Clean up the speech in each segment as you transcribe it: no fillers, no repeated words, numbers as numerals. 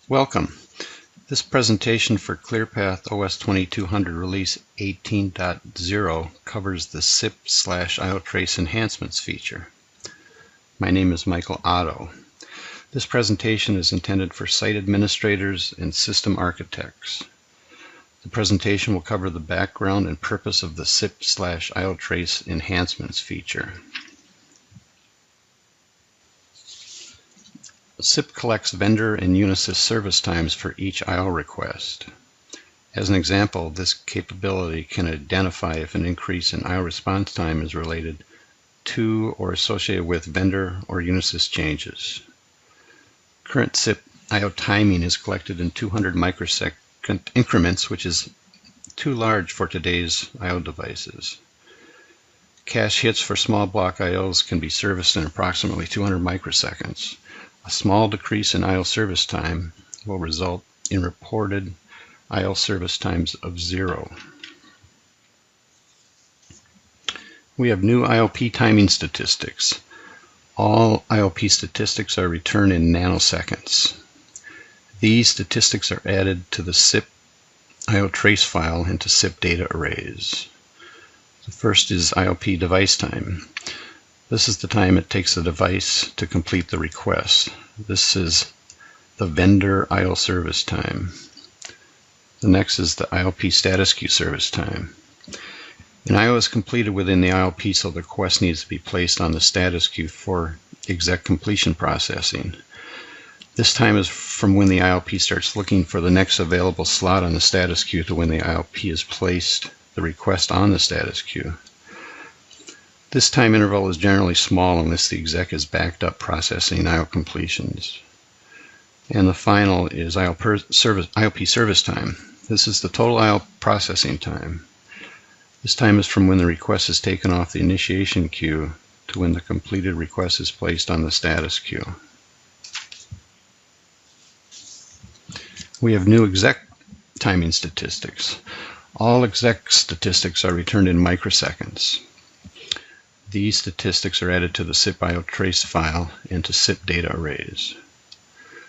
Welcome. This presentation for ClearPath OS 2200 Release 18.0 covers the SIP/IOTRACE Enhancements feature. My name is Michael Otto. This presentation is intended for site administrators and system architects. The presentation will cover the background and purpose of the SIP/IOTRACE Enhancements feature. SIP collects vendor and Unisys service times for each IO request. As an example, this capability can identify if an increase in IO response time is related to or associated with vendor or Unisys changes. Current SIP IO timing is collected in 200 microsecond increments, which is too large for today's IO devices. Cache hits for small block IOs can be serviced in approximately 200 microseconds. A small decrease in IO service time will result in reported IO service times of 0. We have new IOP timing statistics. All IOP statistics are returned in nanoseconds. These statistics are added to the SIP IOTRACE file into SIP data arrays. The first is IOP device time. This is the time it takes the device to complete the request. This is the vendor IO service time. The next is the IOP status queue service time. An IO is completed within the IOP, so the request needs to be placed on the status queue for exec completion processing. This time is from when the IOP starts looking for the next available slot on the status queue to when the IOP has placed the request on the status queue. This time interval is generally small unless the exec is backed up processing IO completions. And the final is IOP service time. This is the total IO processing time. This time is from when the request is taken off the initiation queue to when the completed request is placed on the status queue. We have new exec timing statistics. All exec statistics are returned in microseconds. These statistics are added to the SIP IOTRACE file and to SIP data arrays.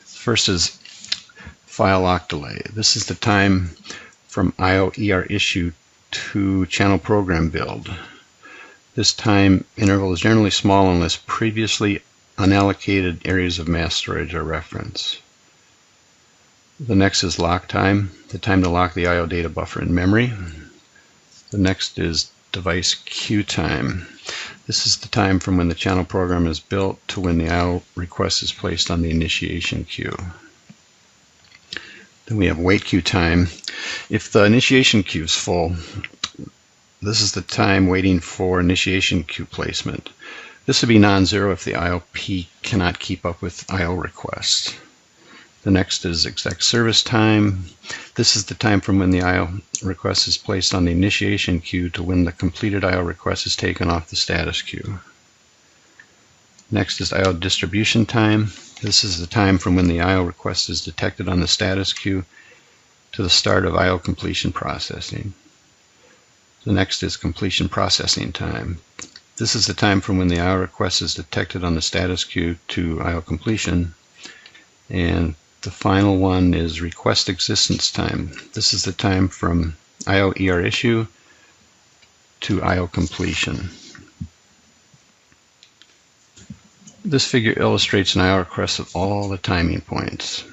First is file lock delay. This is the time from IO ER issue to channel program build. This time interval is generally small unless previously unallocated areas of mass storage are referenced. The next is lock time, the time to lock the IO data buffer in memory. The next is device queue time. This is the time from when the channel program is built to when the IO request is placed on the initiation queue. Then we have wait queue time. If the initiation queue is full, this is the time waiting for initiation queue placement. This would be non-zero if the IOP cannot keep up with IO requests. The next is exec service time. This is the time from when the IO request is placed on the initiation queue to when the completed IO request is taken off the status queue. Next is IO distribution time. This is the time from when the IO request is detected on the status queue to the start of IO completion processing. The next is completion processing time. This is the time from when the IO request is detected on the status queue to IO completion. And the final one is request existence time. This is the time from IO ER issue to IO completion. This figure illustrates an IO request of all the timing points.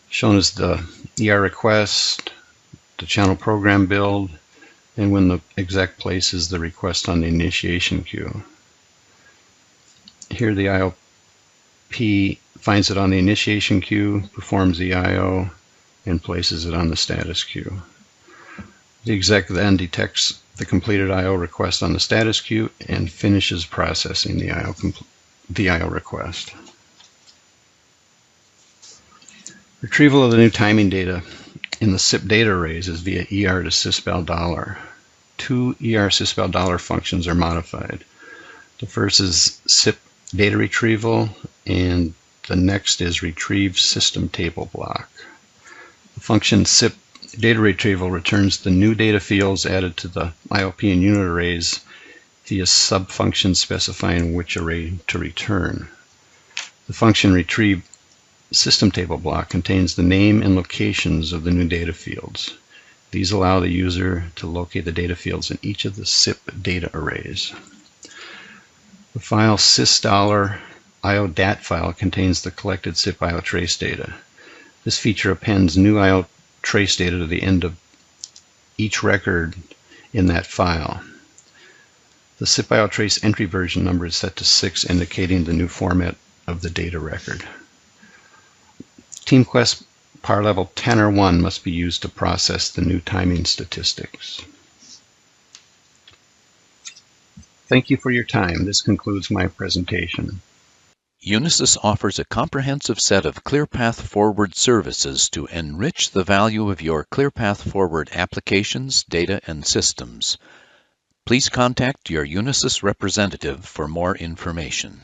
Shown is the ER request, the channel program build, and when the exec places the request on the initiation queue. Here the IOP finds it on the initiation queue, performs the IO, and places it on the status queue. The exec then detects the completed IO request on the status queue and finishes processing the IO request. Retrieval of the new timing data in the SIP data arrays is via ER to sysval$. Two ER sysval$ functions are modified. The first is SIP data retrieval, and the next is retrieve system table block. The function SIP data retrieval returns the new data fields added to the IOP and unit arrays via subfunctions specifying which array to return. The function retrieve system table block contains the name and locations of the new data fields. These allow the user to locate the data fields in each of the SIP data arrays. The file sys$IODAT file contains the collected SIP IOTRACE data. This feature appends new IOTRACE data to the end of each record in that file. The SIP IOTRACE entry version number is set to 6, indicating the new format of the data record. TeamQuest par level 10 or 1 must be used to process the new timing statistics. Thank you for your time. This concludes my presentation. Unisys offers a comprehensive set of ClearPath Forward services to enrich the value of your ClearPath Forward applications, data, and systems. Please contact your Unisys representative for more information.